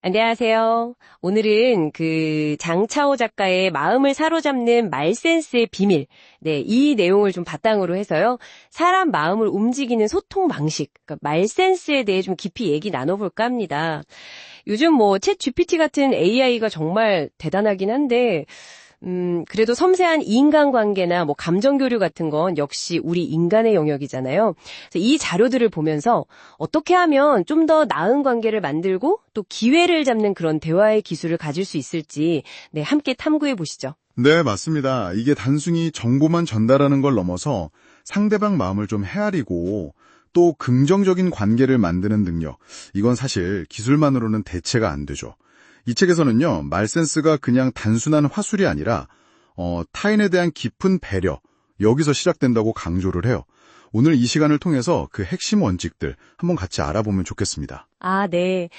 안녕하세요. 오늘은 장차호 작가의 마음을 사로잡는 말센스의 비밀, 이 내용을 좀 바탕으로 해서요. 사람 마음을 움직이는 소통 방식, 그러니까 말센스에 대해 좀 깊이 얘기 나눠볼까 합니다. 요즘 챗 GPT 같은 AI가 정말 대단하긴 한데, 그래도 섬세한 인간관계나 감정교류 같은 건 역시 우리 인간의 영역이잖아요. 그래서 이 자료들을 보면서 어떻게 하면 좀 더 나은 관계를 만들고 또 기회를 잡는 그런 대화의 기술을 가질 수 있을지 함께 탐구해 보시죠. 네, 맞습니다. 이게 단순히 정보만 전달하는 걸 넘어서 상대방 마음을 좀 헤아리고 또 긍정적인 관계를 만드는 능력. 이건 사실 기술만으로는 대체가 안 되죠. 이 책에서는요, 말센스가 그냥 단순한 화술이 아니라 타인에 대한 깊은 배려, 여기서 시작된다고 강조를 해요. 오늘 이 시간을 통해서 그 핵심 원칙들 한번 같이 알아보면 좋겠습니다. 네.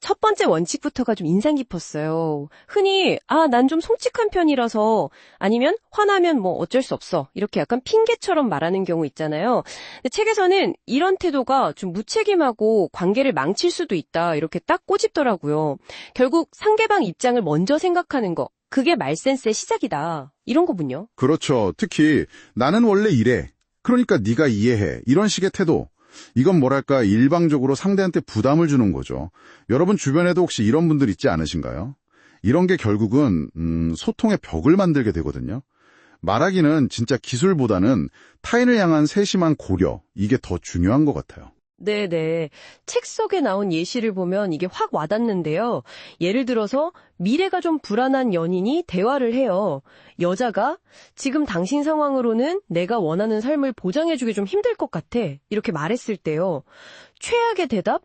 첫 번째 원칙부터가 좀 인상 깊었어요. 흔히 난 좀 솔직한 편이라서, 아니면 화나면 어쩔 수 없어, 이렇게 약간 핑계처럼 말하는 경우 있잖아요. 근데 책에서는 이런 태도가 좀 무책임하고 관계를 망칠 수도 있다, 이렇게 딱 꼬집더라고요. 결국 상대방 입장을 먼저 생각하는 거, 그게 말센스의 시작이다, 이런 거군요. 그렇죠. 특히 나는 원래 이래. 그러니까 네가 이해해. 이런 식의 태도. 이건 뭐랄까 일방적으로 상대한테 부담을 주는 거죠. 여러분 주변에도 혹시 이런 분들 있지 않으신가요? 이런 게 결국은 소통의 벽을 만들게 되거든요. 말하기는 진짜 기술보다는 타인을 향한 세심한 고려, 이게 더 중요한 것 같아요. 네네. 책 속에 나온 예시를 보면 이게 확 와닿는데요. 예를 들어서 미래가 좀 불안한 연인이 대화를 해요. 여자가 지금 당신 상황으로는 내가 원하는 삶을 보장해주기 좀 힘들 것 같아, 이렇게 말했을 때요. 최악의 대답?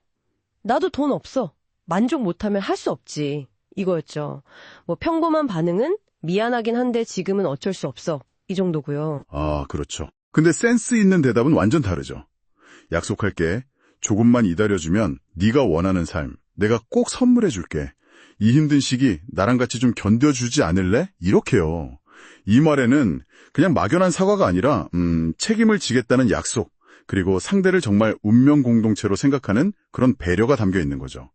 나도 돈 없어. 만족 못하면 할 수 없지. 이거였죠. 평범한 반응은 미안하긴 한데 지금은 어쩔 수 없어. 이 정도고요. 그렇죠. 근데 센스 있는 대답은 완전 다르죠. 약속할게. 조금만 기다려주면 네가 원하는 삶, 내가 꼭 선물해줄게. 이 힘든 시기 나랑 같이 좀 견뎌주지 않을래? 이렇게요. 이 말에는 그냥 막연한 사과가 아니라 책임을 지겠다는 약속, 그리고 상대를 정말 운명 공동체로 생각하는 그런 배려가 담겨 있는 거죠.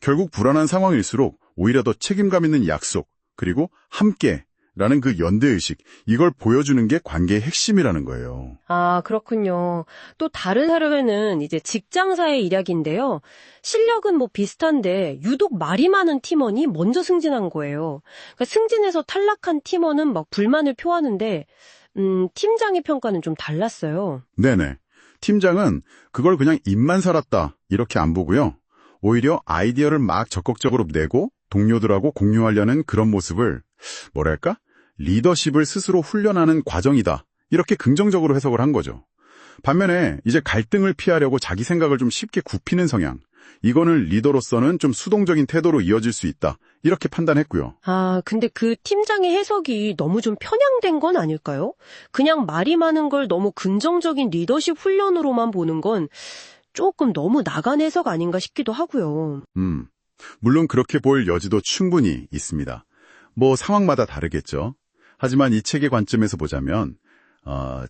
결국 불안한 상황일수록 오히려 더 책임감 있는 약속, 그리고 함께 라는 그 연대의식, 이걸 보여주는 게 관계의 핵심이라는 거예요. 그렇군요. 또 다른 사례는 이제 직장사의 일약인데요. 실력은 비슷한데 유독 말이 많은 팀원이 먼저 승진한 거예요. 그러니까 승진해서 탈락한 팀원은 불만을 표하는데, 팀장의 평가는 좀 달랐어요. 네네. 팀장은 그걸 그냥 입만 살았다, 이렇게 안 보고요. 오히려 아이디어를 막 적극적으로 내고 동료들하고 공유하려는 그런 모습을 뭐랄까? 리더십을 스스로 훈련하는 과정이다, 이렇게 긍정적으로 해석을 한 거죠. 반면에 이제 갈등을 피하려고 자기 생각을 좀 쉽게 굽히는 성향, 이거는 리더로서는 좀 수동적인 태도로 이어질 수 있다, 이렇게 판단했고요. 근데 그 팀장의 해석이 너무 좀 편향된 건 아닐까요? 그냥 말이 많은 걸 너무 긍정적인 리더십 훈련으로만 보는 건 조금 너무 나간 해석 아닌가 싶기도 하고요. 물론 그렇게 볼 여지도 충분히 있습니다. 상황마다 다르겠죠. 하지만 이 책의 관점에서 보자면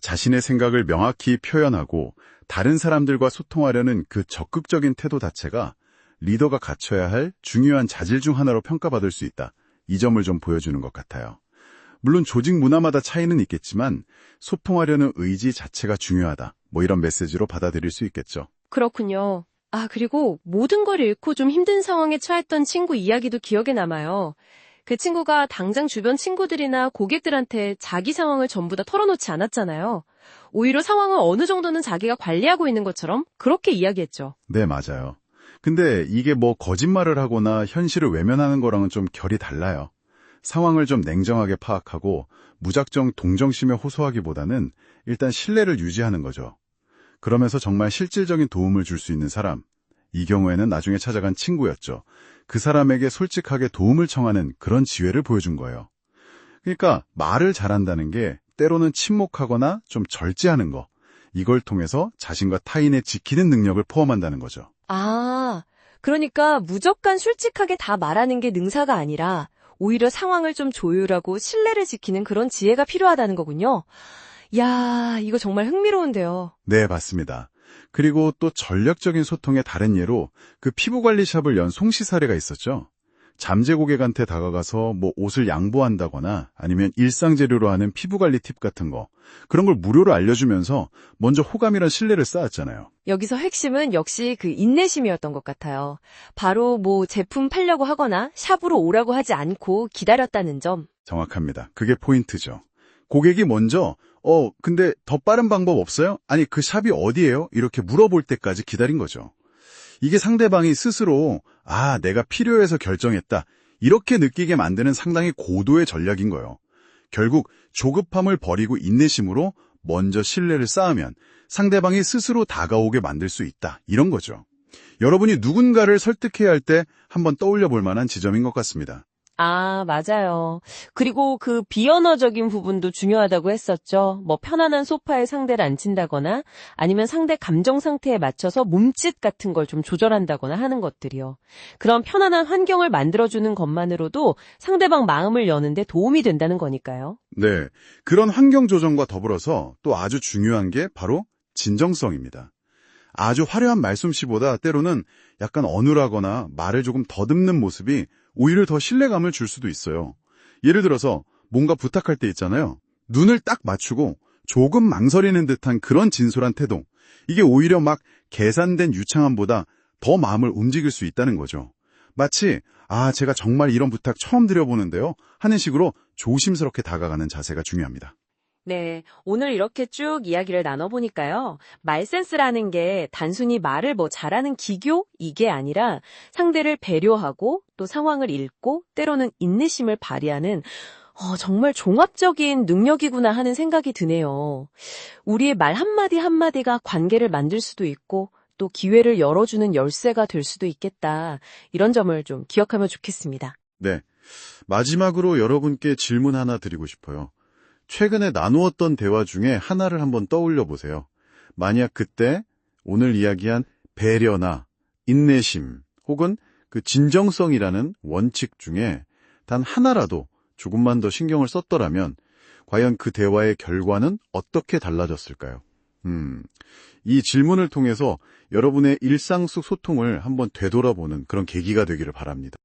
자신의 생각을 명확히 표현하고 다른 사람들과 소통하려는 그 적극적인 태도 자체가 리더가 갖춰야 할 중요한 자질 중 하나로 평가받을 수 있다, 이 점을 좀 보여주는 것 같아요. 물론 조직 문화마다 차이는 있겠지만 소통하려는 의지 자체가 중요하다, 이런 메시지로 받아들일 수 있겠죠. 그렇군요. 그리고 모든 걸 잃고 좀 힘든 상황에 처했던 친구 이야기도 기억에 남아요. 그 친구가 당장 주변 친구들이나 고객들한테 자기 상황을 전부 다 털어놓지 않았잖아요. 오히려 상황을 어느 정도는 자기가 관리하고 있는 것처럼 그렇게 이야기했죠. 네, 맞아요. 근데 이게 거짓말을 하거나 현실을 외면하는 거랑은 좀 결이 달라요. 상황을 좀 냉정하게 파악하고 무작정 동정심에 호소하기보다는 일단 신뢰를 유지하는 거죠. 그러면서 정말 실질적인 도움을 줄 수 있는 사람, 이 경우에는 나중에 찾아간 친구였죠. 그 사람에게 솔직하게 도움을 청하는 그런 지혜를 보여준 거예요. 그러니까 말을 잘한다는 게 때로는 침묵하거나 좀 절제하는 거, 이걸 통해서 자신과 타인의 지키는 능력을 포함한다는 거죠. 그러니까 무조건 솔직하게 다 말하는 게 능사가 아니라 오히려 상황을 좀 조율하고 신뢰를 지키는 그런 지혜가 필요하다는 거군요. 이야, 이거 정말 흥미로운데요. 네, 맞습니다. 그리고 또 전략적인 소통의 다른 예로 그 피부관리샵을 연 송씨 사례가 있었죠. 잠재 고객한테 다가가서 뭐 옷을 양보한다거나 아니면 일상 재료로 하는 피부관리 팁 같은 거, 그런 걸 무료로 알려주면서 먼저 호감이란 신뢰를 쌓았잖아요. 여기서 핵심은 역시 그 인내심이었던 것 같아요. 바로 뭐 제품 팔려고 하거나 샵으로 오라고 하지 않고 기다렸다는 점. 정확합니다. 그게 포인트죠. 고객이 먼저 근데 더 빠른 방법 없어요? 아니, 그 샵이 어디예요? 이렇게 물어볼 때까지 기다린 거죠. 이게 상대방이 스스로 내가 필요해서 결정했다, 이렇게 느끼게 만드는 상당히 고도의 전략인 거예요. 결국 조급함을 버리고 인내심으로 먼저 신뢰를 쌓으면 상대방이 스스로 다가오게 만들 수 있다, 이런 거죠. 여러분이 누군가를 설득해야 할 때 한번 떠올려 볼 만한 지점인 것 같습니다. 아, 맞아요. 그리고 그 비언어적인 부분도 중요하다고 했었죠. 뭐 편안한 소파에 상대를 앉힌다거나 아니면 상대 감정 상태에 맞춰서 몸짓 같은 걸 좀 조절한다거나 하는 것들이요. 그런 편안한 환경을 만들어주는 것만으로도 상대방 마음을 여는데 도움이 된다는 거니까요. 네, 그런 환경 조정과 더불어서 또 아주 중요한 게 바로 진정성입니다. 아주 화려한 말솜씨보다 때로는 약간 어눌하거나 말을 조금 더듬는 모습이 오히려 더 신뢰감을 줄 수도 있어요. 예를 들어서 뭔가 부탁할 때 있잖아요. 눈을 딱 맞추고 조금 망설이는 듯한 그런 진솔한 태도. 이게 오히려 막 계산된 유창함보다 더 마음을 움직일 수 있다는 거죠. 마치 제가 정말 이런 부탁 처음 드려보는데요 하는 식으로 조심스럽게 다가가는 자세가 중요합니다. 네, 오늘 이렇게 쭉 이야기를 나눠보니까요. 말센스라는 게 단순히 말을 뭐 잘하는 기교? 이게 아니라 상대를 배려하고 또 상황을 읽고 때로는 인내심을 발휘하는 정말 종합적인 능력이구나 하는 생각이 드네요. 우리의 말 한마디 한마디가 관계를 만들 수도 있고 또 기회를 열어주는 열쇠가 될 수도 있겠다. 이런 점을 좀 기억하면 좋겠습니다. 네, 마지막으로 여러분께 질문 하나 드리고 싶어요. 최근에 나누었던 대화 중에 하나를 한번 떠올려 보세요. 만약 그때 오늘 이야기한 배려나 인내심 혹은 그 진정성이라는 원칙 중에 단 하나라도 조금만 더 신경을 썼더라면 과연 그 대화의 결과는 어떻게 달라졌을까요? 이 질문을 통해서 여러분의 일상 속 소통을 한번 되돌아보는 그런 계기가 되기를 바랍니다.